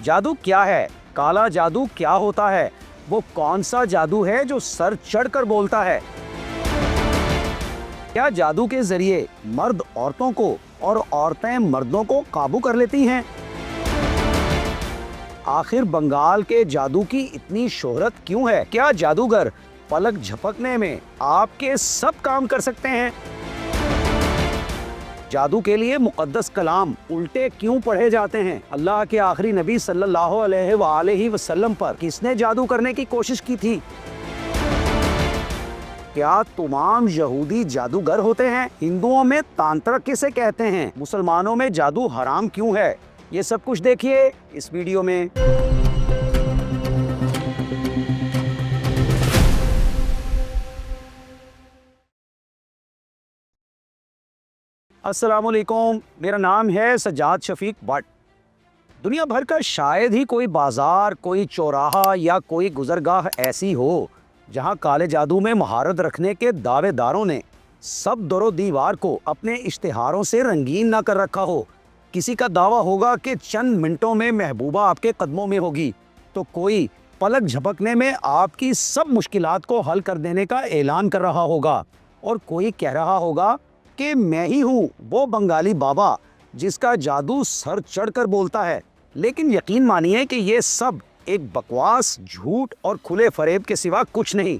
جادو کیا ہے؟ کالا جادو کیا ہوتا ہے؟ وہ کون سا جادو ہے جو سر چڑھ کر بولتا ہے؟ کیا جادو کے ذریعے مرد عورتوں کو اور عورتیں مردوں کو قابو کر لیتی ہیں؟ آخر بنگال کے جادو کی اتنی شہرت کیوں ہے؟ کیا جادوگر پلک جھپکنے میں آپ کے سب کام کر سکتے ہیں؟ جادو کے لیے مقدس کلام الٹے کیوں پڑھے جاتے ہیں؟ اللہ کے آخری نبی صلی اللہ علیہ وآلہ وسلم پر کس نے جادو کرنے کی کوشش کی تھی؟ کیا تمام یہودی جادوگر ہوتے ہیں؟ ہندوؤں میں تانترک کسے کہتے ہیں؟ مسلمانوں میں جادو حرام کیوں ہے؟ یہ سب کچھ دیکھیے اس ویڈیو میں۔ السلام علیکم، میرا نام ہے سجاد شفیق بٹ۔ دنیا بھر کا شاید ہی کوئی بازار، کوئی چوراہا یا کوئی گزرگاہ ایسی ہو جہاں کالے جادو میں مہارت رکھنے کے دعوے داروں نے سب در و دیوار کو اپنے اشتہاروں سے رنگین نہ کر رکھا ہو۔ کسی کا دعویٰ ہوگا کہ چند منٹوں میں محبوبہ آپ کے قدموں میں ہوگی، تو کوئی پلک جھپکنے میں آپ کی سب مشکلات کو حل کر دینے کا اعلان کر رہا ہوگا، اور کوئی کہہ رہا ہوگا کہ میں ہی ہوں وہ بنگالی بابا جس کا جادو سر چڑھ کر بولتا ہے۔ لیکن یقین مانیے کہ یہ سب ایک بکواس، جھوٹ اور کھلے فریب کے سوا کچھ نہیں۔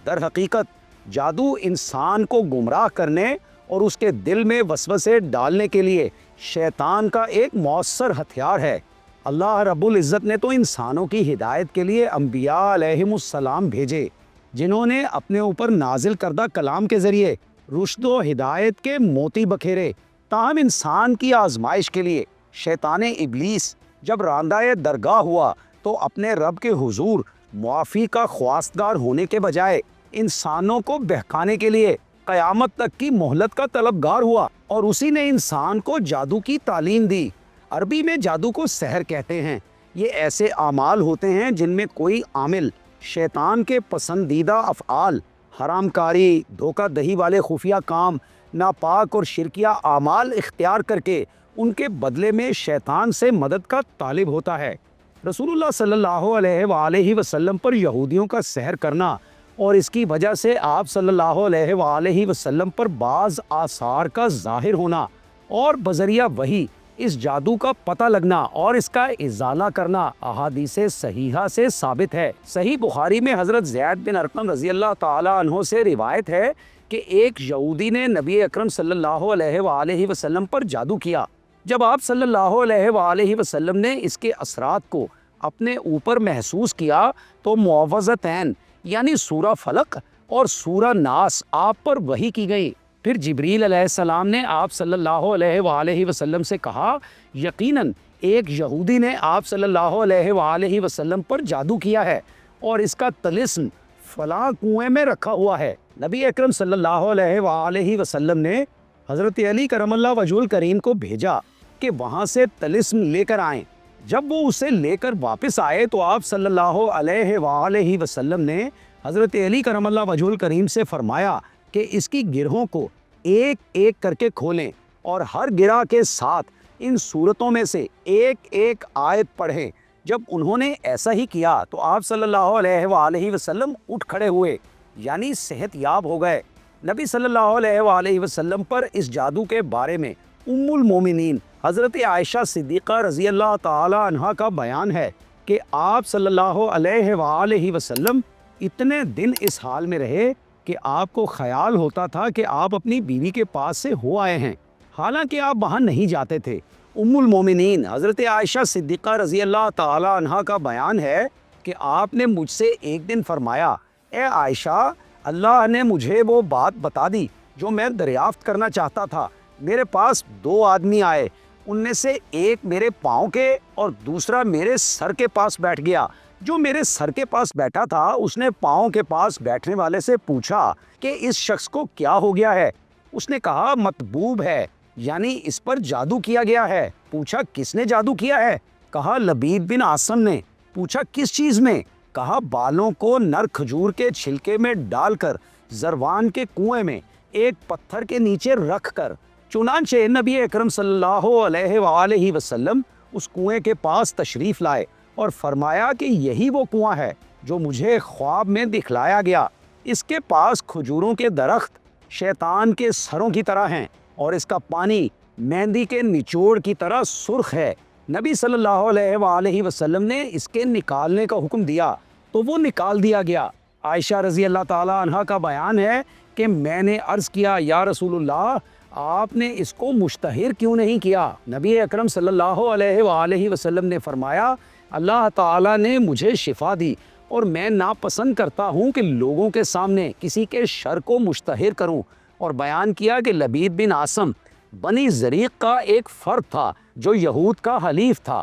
در حقیقت جادو انسان کو گمراہ کرنے اور اس کے دل میں وسوسے ڈالنے کے لیے شیطان کا ایک مؤثر ہتھیار ہے۔ اللہ رب العزت نے تو انسانوں کی ہدایت کے لیے انبیاء علیہم السلام بھیجے، جنہوں نے اپنے اوپر نازل کردہ کلام کے ذریعے رشد و ہدایت کے موتی بکھیرے۔ تاہم انسان کی آزمائش کے لیے شیطان ابلیس جب راندہ درگاہ ہوا تو اپنے رب کے حضور معافی کا خواستگار ہونے کے بجائے انسانوں کو بہکانے کے لیے قیامت تک کی مہلت کا طلبگار ہوا، اور اسی نے انسان کو جادو کی تعلیم دی۔ عربی میں جادو کو سحر کہتے ہیں۔ یہ ایسے اعمال ہوتے ہیں جن میں کوئی عامل شیطان کے پسندیدہ افعال، حرام کاری، دھوکہ دہی والے خفیہ کام، ناپاک اور شرکیہ اعمال اختیار کر کے ان کے بدلے میں شیطان سے مدد کا طالب ہوتا ہے۔ رسول اللہ صلی اللہ علیہ وآلہ وسلم پر یہودیوں کا سحر کرنا اور اس کی وجہ سے آپ صلی اللہ علیہ وآلہ وسلم پر بعض آثار کا ظاہر ہونا اور بذریعہ وحی اس جادو کا پتہ لگنا اور اس کا ازالہ کرنا احادیث صحیحہ سے ثابت ہے۔ صحیح بخاری میں حضرت زید بن ارقم رضی اللہ تعالی عنہ سے روایت ہے کہ ایک یہودی نے نبی اکرم صلی اللہ علیہ وآلہ وسلم پر جادو کیا۔ جب آپ صلی اللہ علیہ وآلہ وسلم نے اس کے اثرات کو اپنے اوپر محسوس کیا تو معوذتین یعنی سورہ فلق اور سورہ ناس آپ پر وحی کی گئی۔ پھر جبریل علیہ السلام نے آپ صلی اللہ علیہ وآلہ وسلم سے کہا، یقیناً ایک یہودی نے آپ صلی اللہ علیہ وآلہ وسلم پر جادو کیا ہے اور اس کا طلسم فلاں کنویں میں رکھا ہوا ہے۔ نبی اکرم صلی اللہ علیہ وآلہ وسلم نے حضرت علی کرم اللہ وجہ الکریم کو بھیجا کہ وہاں سے طلسم لے کر آئیں۔ جب وہ اسے لے کر واپس آئے تو آپ صلی اللہ علیہ وآلہ وسلم نے حضرت علی کرم اللہ وجہ الکریم سے فرمایا کہ اس کی گرہوں کو ایک ایک کر کے کھولیں اور ہر گرہ کے ساتھ ان صورتوں میں سے ایک ایک آیت پڑھیں۔ جب انہوں نے ایسا ہی کیا تو آپ صلی اللہ علیہ وآلہ وسلم اٹھ کھڑے ہوئے، یعنی صحت یاب ہو گئے۔ نبی صلی اللہ علیہ وآلہ وسلم پر اس جادو کے بارے میں ام المومنین حضرت عائشہ صدیقہ رضی اللہ تعالی عنہا کا بیان ہے کہ آپ صلی اللہ علیہ وآلہ وسلم اتنے دن اس حال میں رہے کہ آپ کو خیال ہوتا تھا کہ آپ اپنی بیوی کے پاس سے ہو آئے ہیں، حالانکہ آپ وہاں نہیں جاتے تھے۔ ام المومنین حضرت عائشہ صدیقہ رضی اللہ تعالی عنہا کا بیان ہے کہ آپ نے مجھ سے ایک دن فرمایا، اے عائشہ، اللہ نے مجھے وہ بات بتا دی جو میں دریافت کرنا چاہتا تھا۔ میرے پاس دو آدمی آئے، ان میں سے ایک میرے پاؤں کے اور دوسرا میرے سر کے پاس بیٹھ گیا۔ جو میرے سر کے پاس بیٹھا تھا اس نے پاؤں کے پاس بیٹھنے والے سے پوچھا کہ اس شخص کو کیا ہو گیا ہے؟ اس نے کہا مطبوب ہے، یعنی اس پر جادو کیا گیا ہے۔ پوچھا کس نے جادو کیا ہے؟ کہا لبید بن عاصم نے۔ پوچھا کس چیز میں؟ کہا بالوں کو نر کھجور کے چھلکے میں ڈال کر زروان کے کنویں میں ایک پتھر کے نیچے رکھ کر۔ چنانچہ نبی اکرم صلی اللہ علیہ وآلہ وسلم اس کنویں کے پاس تشریف لائے اور فرمایا کہ یہی وہ کنواں ہے جو مجھے خواب میں دکھلایا گیا۔ اس کے پاس کھجوروں کے درخت شیطان کے سروں کی طرح ہیں اور اس کا پانی مہندی کے نچوڑ کی طرح سرخ ہے۔ نبی صلی اللہ علیہ وآلہ وسلم نے اس کے نکالنے کا حکم دیا تو وہ نکال دیا گیا۔ عائشہ رضی اللہ تعالی عنہ کا بیان ہے کہ میں نے عرض کیا، یا رسول اللہ، آپ نے اس کو مشتہر کیوں نہیں کیا؟ نبی اکرم صلی اللہ علیہ وآلہ وسلم نے فرمایا، اللہ تعالیٰ نے مجھے شفا دی اور میں ناپسند کرتا ہوں کہ لوگوں کے سامنے کسی کے شر کو مشتہر کروں۔ اور بیان کیا کہ لبید بن عاصم بنی زریق کا ایک فرد تھا جو یہود کا حلیف تھا۔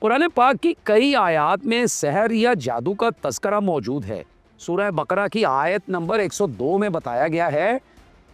قرآن پاک کی کئی آیات میں سحر یا جادو کا تذکرہ موجود ہے۔ سورہ بقرہ کی آیت نمبر 102 میں بتایا گیا ہے،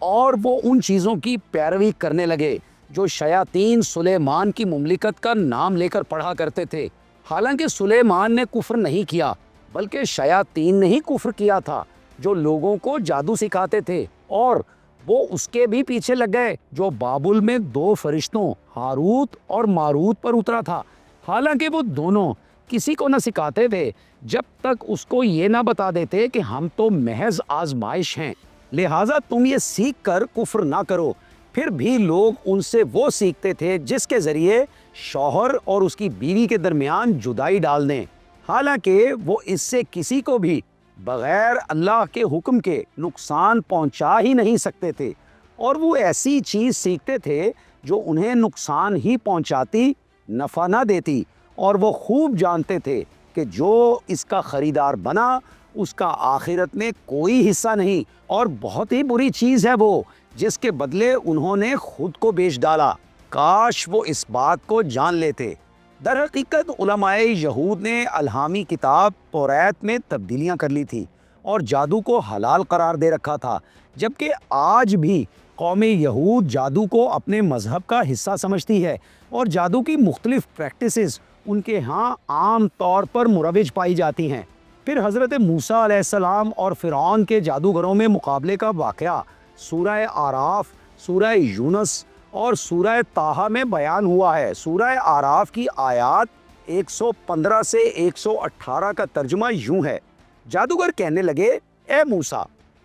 اور وہ ان چیزوں کی پیروی کرنے لگے جو شیاطین سلیمان کی مملکت کا نام لے کر پڑھا کرتے تھے۔ حالانکہ سلیمان نے کفر نہیں کیا بلکہ شیاطین نے ہی کفر کیا تھا جو لوگوں کو جادو سکھاتے تھے، اور وہ اس کے بھی پیچھے لگ گئے جو بابل میں 2 فرشتوں ہاروت اور ماروت پر اترا تھا۔ حالانکہ وہ دونوں کسی کو نہ سکھاتے تھے جب تک اس کو یہ نہ بتا دیتے کہ ہم تو محض آزمائش ہیں، لہٰذا تم یہ سیکھ کر کفر نہ کرو۔ پھر بھی لوگ ان سے وہ سیکھتے تھے جس کے ذریعے شوہر اور اس کی بیوی کے درمیان جدائی ڈال دیں، حالانکہ وہ اس سے کسی کو بھی بغیر اللہ کے حکم کے نقصان پہنچا ہی نہیں سکتے تھے، اور وہ ایسی چیز سیکھتے تھے جو انہیں نقصان ہی پہنچاتی، نفع نہ دیتی، اور وہ خوب جانتے تھے کہ جو اس کا خریدار بنا اس کا آخرت میں کوئی حصہ نہیں، اور بہت ہی بری چیز ہے وہ جس کے بدلے انہوں نے خود کو بیچ ڈالا۔ کاش وہ اس بات کو جان لیتے۔ در حقیقت علماء یہود نے الہامی کتاب توریت میں تبدیلیاں کر لی تھی اور جادو کو حلال قرار دے رکھا تھا، جبکہ آج بھی قوم یہود جادو کو اپنے مذہب کا حصہ سمجھتی ہے، اور جادو کی مختلف پریکٹسز ان کے ہاں عام طور پر مروج پائی جاتی ہیں۔ پھر حضرت موسیٰ علیہ السلام اور فرعون کے جادوگروں میں مقابلے کا واقعہ سورہ آراف، سورہ یونس اور سورہ طٰہٰ میں بیان ہوا ہے۔ سورہ آراف کی آیات 115 سے 118 کا ترجمہ یوں ہے، جادوگر کہنے لگے، اے موسیٰ،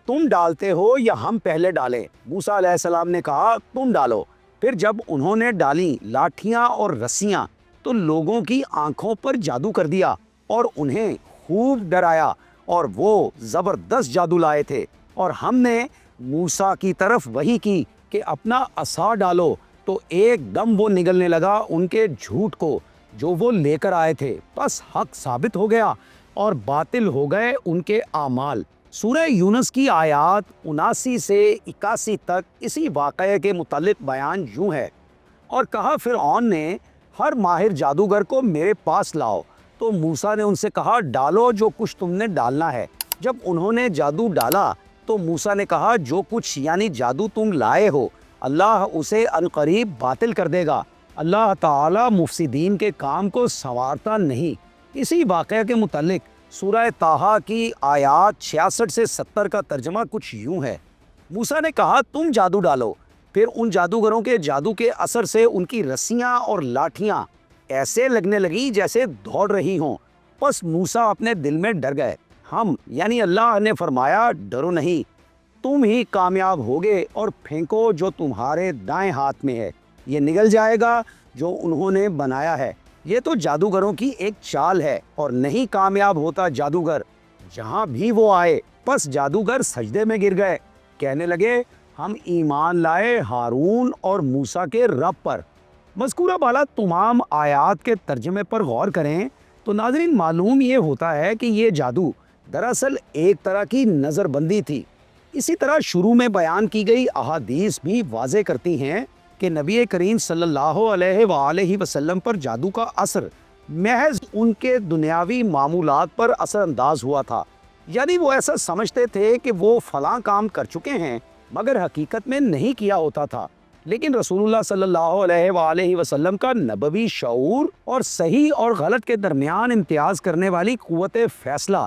تم ڈالتے ہو یا ہم پہلے ڈالیں؟ موسیٰ علیہ السلام نے کہا، تم ڈالو۔ پھر جب انہوں نے ڈالی لاٹھیاں اور رسیاں تو لوگوں کی آنکھوں پر جادو کر دیا اور انہیں خوب ڈرایا، اور وہ زبردست جادو لائے تھے۔ اور ہم نے موسیٰ کی طرف وحی کی کہ اپنا عصا ڈالو، تو ایک دم وہ نگلنے لگا ان کے جھوٹ کو جو وہ لے کر آئے تھے، پس حق ثابت ہو گیا اور باطل ہو گئے ان کے اعمال۔ سورہ یونس کی آیات 79 سے 81 تک اسی واقعے کے متعلق بیان یوں ہے، اور کہا فرعون نے، ہر ماہر جادوگر کو میرے پاس لاؤ۔ تو موسیٰ نے ان سے کہا، ڈالو جو کچھ تم نے ڈالنا ہے۔ جب انہوں نے جادو ڈالا تو موسیٰ نے کہا، جو کچھ یعنی جادو تم لائے ہو اللہ اسے عنقریب باطل کر دے گا، اللہ تعالیٰ مفسدین کے کام کو سنوارتا نہیں۔ اسی واقعہ کے متعلق سورہ طٰہٰ کی آیات 66 سے 70 کا ترجمہ کچھ یوں ہے، موسیٰ نے کہا، تم جادو ڈالو۔ پھر ان جادوگروں کے جادو کے اثر سے ان کی رسیاں اور لاٹھیاں ایسے لگنے لگی جیسے دوڑ رہی ہوں، پس موسیٰ اپنے دل میں ڈر گئے۔ ہم یعنی اللہ نے فرمایا، ڈرو نہیں، تم ہی کامیاب ہوگے، اور پھینکو جو تمہارے دائیں ہاتھ میں ہے، یہ نگل جائے گا جو انہوں نے بنایا ہے۔ یہ تو جادوگروں کی ایک چال ہے، اور نہیں کامیاب ہوتا جادوگر جہاں بھی وہ آئے۔ پس جادوگر سجدے میں گر گئے، کہنے لگے، ہم ایمان لائے ہارون اور موسیٰ کے رب پر۔ مذکورہ بالا تمام آیات کے ترجمے پر غور کریں تو ناظرین معلوم یہ ہوتا ہے کہ یہ جادو دراصل ایک طرح کی نظر بندی تھی۔ اسی طرح شروع میں بیان کی گئی احادیث بھی واضح کرتی ہیں کہ نبی کریم صلی اللہ علیہ وآلہ وسلم پر جادو کا اثر محض ان کے دنیاوی معمولات پر اثر انداز ہوا تھا، یعنی وہ ایسا سمجھتے تھے کہ وہ فلاں کام کر چکے ہیں مگر حقیقت میں نہیں کیا ہوتا تھا۔ لیکن رسول اللہ صلی اللہ علیہ وآلہ وسلم کا نبوی شعور اور صحیح اور غلط کے درمیان امتیاز کرنے والی قوت فیصلہ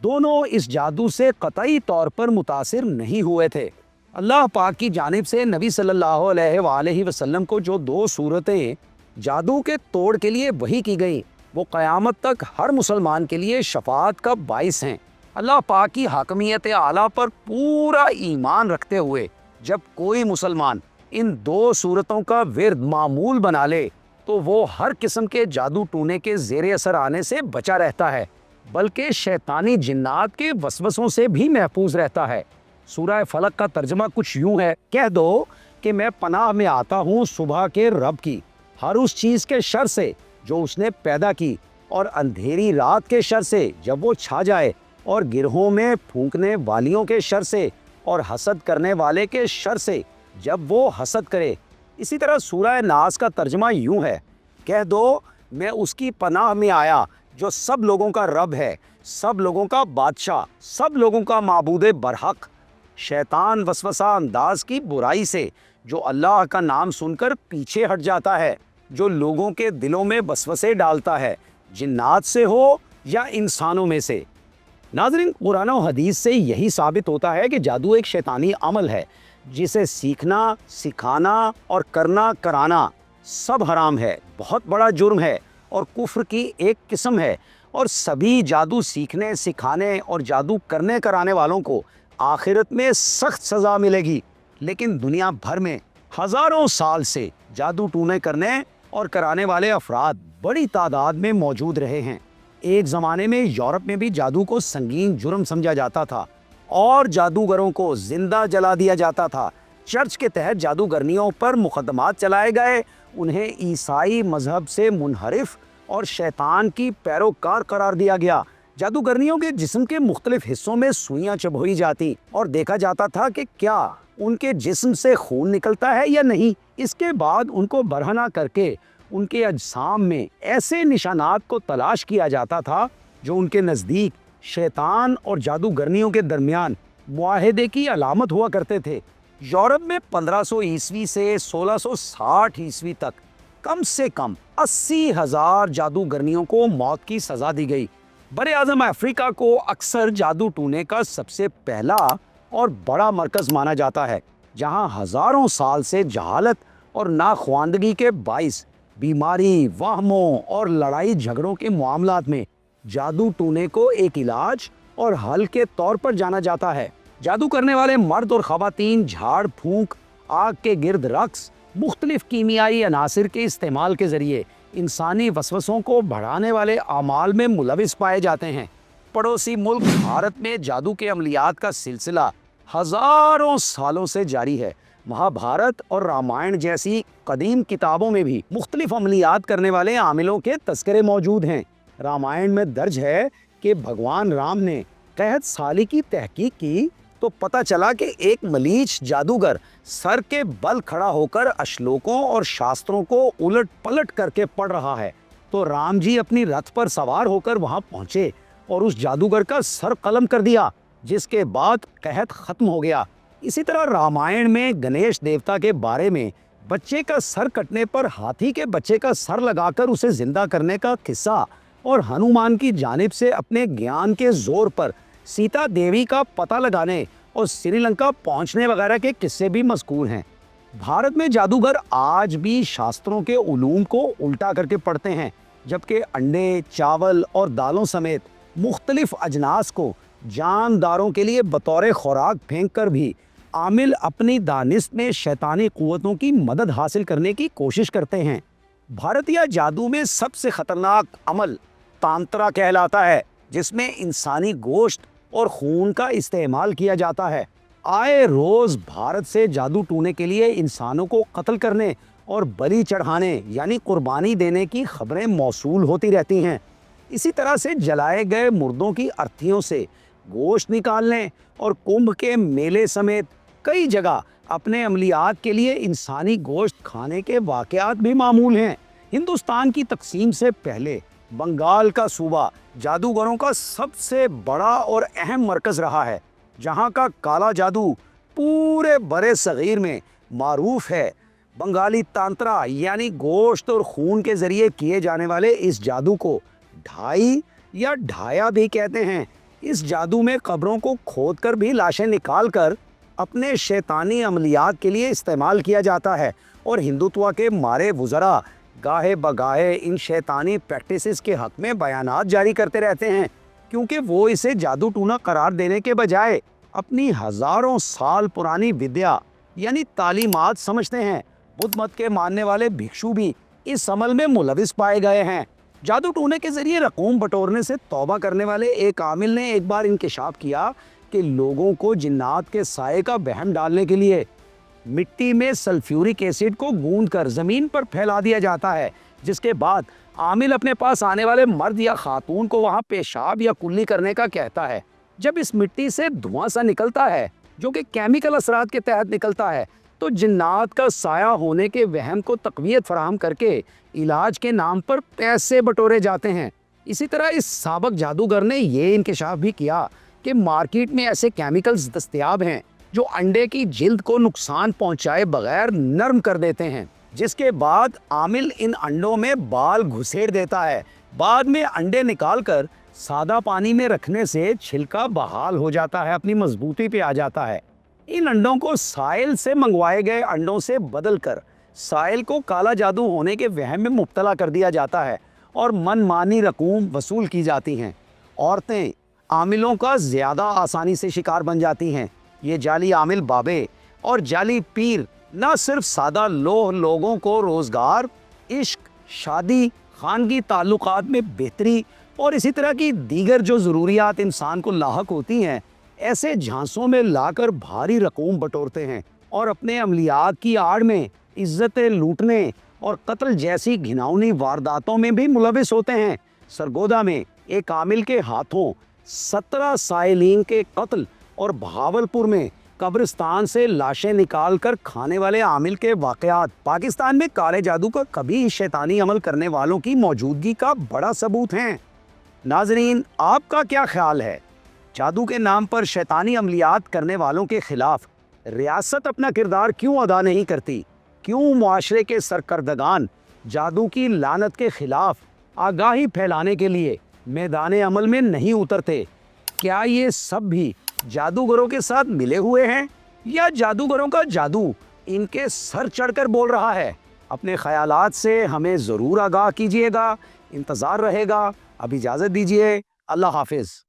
دونوں اس جادو سے قطعی طور پر متاثر نہیں ہوئے تھے۔ اللہ پاک کی جانب سے نبی صلی اللہ علیہ وآلہ وسلم کو جو 2 صورتیں جادو کے توڑ کے لیے وحی کی گئی، وہ قیامت تک ہر مسلمان کے لیے شفاعت کا باعث ہیں۔ اللہ پاک کی حاکمیت اعلیٰ پر پورا ایمان رکھتے ہوئے جب کوئی مسلمان ان دو صورتوں کا ورد معمول بنا لے تو وہ ہر قسم کے جادو ٹونے کے زیر اثر آنے سے بچا رہتا ہے، بلکہ شیطانی جنات کے وسوسوں سے بھی محفوظ رہتا ہے۔ سورہ فلق کا ترجمہ کچھ یوں ہے، کہہ دو کہ میں پناہ میں آتا ہوں صبح کے رب کی، ہر اس چیز کے شر سے جو اس نے پیدا کی، اور اندھیری رات کے شر سے جب وہ چھا جائے، اور گرہوں میں پھونکنے والیوں کے شر سے، اور حسد کرنے والے کے شر سے جب وہ حسد کرے۔ اسی طرح سورہ ناس کا ترجمہ یوں ہے، کہہ دو میں اس کی پناہ میں آیا جو سب لوگوں کا رب ہے، سب لوگوں کا بادشاہ، سب لوگوں کا معبود برحق، شیطان وسوسہ انداز کی برائی سے جو اللہ کا نام سن کر پیچھے ہٹ جاتا ہے، جو لوگوں کے دلوں میں وسوسے ڈالتا ہے، جنات سے ہو یا انسانوں میں سے۔ ناظرین، قرآن و حدیث سے یہی ثابت ہوتا ہے کہ جادو ایک شیطانی عمل ہے جسے سیکھنا، سکھانا اور کرنا کرانا سب حرام ہے، بہت بڑا جرم ہے اور کفر کی ایک قسم ہے، اور سبھی جادو سیکھنے، سکھانے اور جادو کرنے کرانے والوں کو آخرت میں سخت سزا ملے گی۔ لیکن دنیا بھر میں ہزاروں سال سے جادو ٹونے کرنے اور کرانے والے افراد بڑی تعداد میں موجود رہے ہیں۔ ایک زمانے میں یورپ میں بھی جادو کو سنگین جرم سمجھا جاتا تھا اور جادوگروں کو زندہ جلا دیا جاتا تھا۔ چرچ کے تحت جادوگرنیوں پر مقدمات چلائے گئے، انہیں عیسائی مذہب سے منحرف اور شیطان کی پیروکار قرار دیا گیا۔ جادوگرنیوں کے جسم کے مختلف حصوں میں سوئیاں چبھوئی جاتی اور دیکھا جاتا تھا کہ کیا ان کے جسم سے خون نکلتا ہے یا نہیں۔ اس کے بعد ان کو برہنہ کر کے ان کے اجسام میں ایسے نشانات کو تلاش کیا جاتا تھا جو ان کے نزدیک شیطان اور جادوگرنیوں کے درمیان معاہدے کی علامت ہوا کرتے تھے۔ یورپ میں 1500 عیسوی سے 1660 عیسوی تک کم سے کم 80,000 جادوگرنیوں کو موت کی سزا دی گئی۔ براعظم افریقہ کو اکثر جادو ٹونے کا سب سے پہلا اور بڑا مرکز مانا جاتا ہے، جہاں ہزاروں سال سے جہالت اور ناخواندگی کے باعث بیماری، وہموں اور لڑائی جھگڑوں کے معاملات میں جادو ٹونے کو ایک علاج اور حل کے طور پر جانا جاتا ہے۔ جادو کرنے والے مرد اور خواتین جھاڑ پھونک، آگ کے گرد رقص، مختلف کیمیائی عناصر کے استعمال کے ذریعے انسانی وسوسوں کو بڑھانے والے اعمال میں ملوث پائے جاتے ہیں۔ پڑوسی ملک بھارت میں جادو کے عملیات کا سلسلہ ہزاروں سالوں سے جاری ہے۔ مہابھارت اور رامائن جیسی قدیم کتابوں میں بھی مختلف عملیات کرنے والے عاملوں کے تذکرے موجود ہیں۔ رامائن میں درج ہے کہ بھگوان رام نے قحط سالی کی تحقیق کی تو پتہ چلا کہ ایک ملیچ جادوگر سر کے بل کھڑا ہو کر اشلوکوں اور شاستروں کو الٹ پلٹ کر کے پڑھ رہا ہے، تو رام جی اپنی رتھ پر سوار ہو کر وہاں پہنچے اور اس جادوگر کا سر قلم کر دیا، جس کے بعد قحط ختم ہو گیا۔ اسی طرح رامائن میں گنیش دیوتا کے بارے میں بچے کا سر کٹنے پر ہاتھی کے بچے کا سر لگا کر اسے زندہ کرنے کا قصہ، اور ہنومان کی جانب سے اپنے گیان کے زور پر سیتا دیوی کا پتہ لگانے اور سری لنکا پہنچنے وغیرہ کے قصے بھی مذکور ہیں۔ بھارت میں جادوگر آج بھی شاستروں کے علوم کو الٹا کر کے پڑھتے ہیں، جبکہ انڈے، چاول اور دالوں سمیت مختلف اجناس کو جانداروں کے لیے بطور خوراک پھینک کر بھی عامل اپنی دانست میں شیطانی قوتوں کی مدد حاصل کرنے کی کوشش کرتے ہیں۔ بھارتیہ جادو میں سب سے خطرناک عمل تانترا کہلاتا ہے، جس میں انسانی گوشت اور خون کا استعمال کیا جاتا ہے۔ آئے روز بھارت سے جادو ٹونے کے لیے انسانوں کو قتل کرنے اور بلی چڑھانے یعنی قربانی دینے کی خبریں موصول ہوتی رہتی ہیں۔ اسی طرح سے جلائے گئے مردوں کی ارتھیوں سے گوشت نکالنے اور کمبھ کے میلے سمیت کئی جگہ اپنے عملیات کے لیے انسانی گوشت کھانے کے واقعات بھی معمول ہیں۔ ہندوستان کی تقسیم سے پہلے بنگال کا صوبہ جادوگروں کا سب سے بڑا اور اہم مرکز رہا ہے، جہاں کا کالا جادو پورے برے صغیر میں معروف ہے۔ بنگالی تانترا یعنی گوشت اور خون کے ذریعے کیے جانے والے اس جادو کو ڈھائی یا ڈھایا بھی کہتے ہیں۔ اس جادو میں قبروں کو کھود کر بھی لاشیں نکال کر اپنے شیطانی عملیات کے لیے استعمال کیا جاتا ہے، اور ہندوتوا کے مارے وزراء گاہے بگاہے ان شیطانی پریکٹسز کے حق میں بیانات جاری کرتے رہتے ہیں، کیونکہ وہ اسے جادو ٹونا قرار دینے کے بجائے اپنی ہزاروں سال پرانی ودیا یعنی تعلیمات سمجھتے ہیں۔ بدھ مت کے ماننے والے بھکشو بھی اس عمل میں ملوث پائے گئے ہیں۔ جادو ٹونے کے ذریعے رقوم بٹورنے سے توبہ کرنے والے ایک عامل نے ایک بار انکشاف کیا کہ لوگوں کو جنات کے سائے کا وہم ڈالنے کے لیے مٹی میں سلفیورک ایسڈ کو گوندھ کر زمین پر پھیلا دیا جاتا ہے، جس کے بعد عامل اپنے پاس آنے والے مرد یا خاتون کو وہاں پیشاب یا کلی کرنے کا کہتا ہے۔ جب اس مٹی سے دھواں سا نکلتا ہے جو کہ کیمیکل اثرات کے تحت نکلتا ہے تو جنات کا سایہ ہونے کے وہم کو تقویت فراہم کر کے علاج کے نام پر پیسے بٹورے جاتے ہیں۔ اسی طرح اس سابق جادوگر نے یہ انکشاف بھی کیا کہ مارکیٹ میں ایسے کیمیکلز دستیاب ہیں جو انڈے کی جلد کو نقصان پہنچائے بغیر نرم کر دیتے ہیں، جس کے بعد عامل ان انڈوں میں بال گھسیڑ دیتا ہے۔ بعد میں انڈے نکال کر سادہ پانی میں رکھنے سے چھلکا بحال ہو جاتا ہے، اپنی مضبوطی پہ آ جاتا ہے۔ ان انڈوں کو سائل سے منگوائے گئے انڈوں سے بدل کر سائل کو کالا جادو ہونے کے وہم میں مبتلا کر دیا جاتا ہے اور من مانی رقوم وصول کی جاتی ہیں۔ عورتیں عاملوں کا زیادہ آسانی سے شکار بن جاتی ہیں۔ یہ جعلی عامل بابے اور جعلی پیر نہ صرف سادہ لوگوں کو روزگار، عشق، شادی، خانگی تعلقات میں بہتری اور اسی طرح کی دیگر جو ضروریات انسان کو لاحق ہوتی ہیں، ایسے جھانسوں میں لا کر بھاری رقوم بٹورتے ہیں اور اپنے عملیات کی آڑ میں عزتیں لوٹنے اور قتل جیسی گھناؤنی وارداتوں میں بھی ملوث ہوتے ہیں۔ سرگودا میں ایک عامل کے ہاتھوں 17 سائلین کے قتل اور بہاولپور میں قبرستان سے لاشیں نکال کر کھانے والے عامل کے واقعات پاکستان میں کالے جادو کا کبھی شیطانی عمل کرنے والوں کی موجودگی کا بڑا ثبوت ہیں۔ ناظرین، آپ کا کیا خیال ہے؟ جادو کے نام پر شیطانی عملیات کرنے والوں کے خلاف ریاست اپنا کردار کیوں ادا نہیں کرتی؟ کیوں معاشرے کے سرکردگان جادو کی لعنت کے خلاف آگاہی پھیلانے کے لیے میدان عمل میں نہیں اترتے؟ کیا یہ سب بھی جادوگروں کے ساتھ ملے ہوئے ہیں یا جادوگروں کا جادو ان کے سر چڑھ کر بول رہا ہے؟ اپنے خیالات سے ہمیں ضرور آگاہ کیجیے گا، انتظار رہے گا۔ اب اجازت دیجیے، اللہ حافظ۔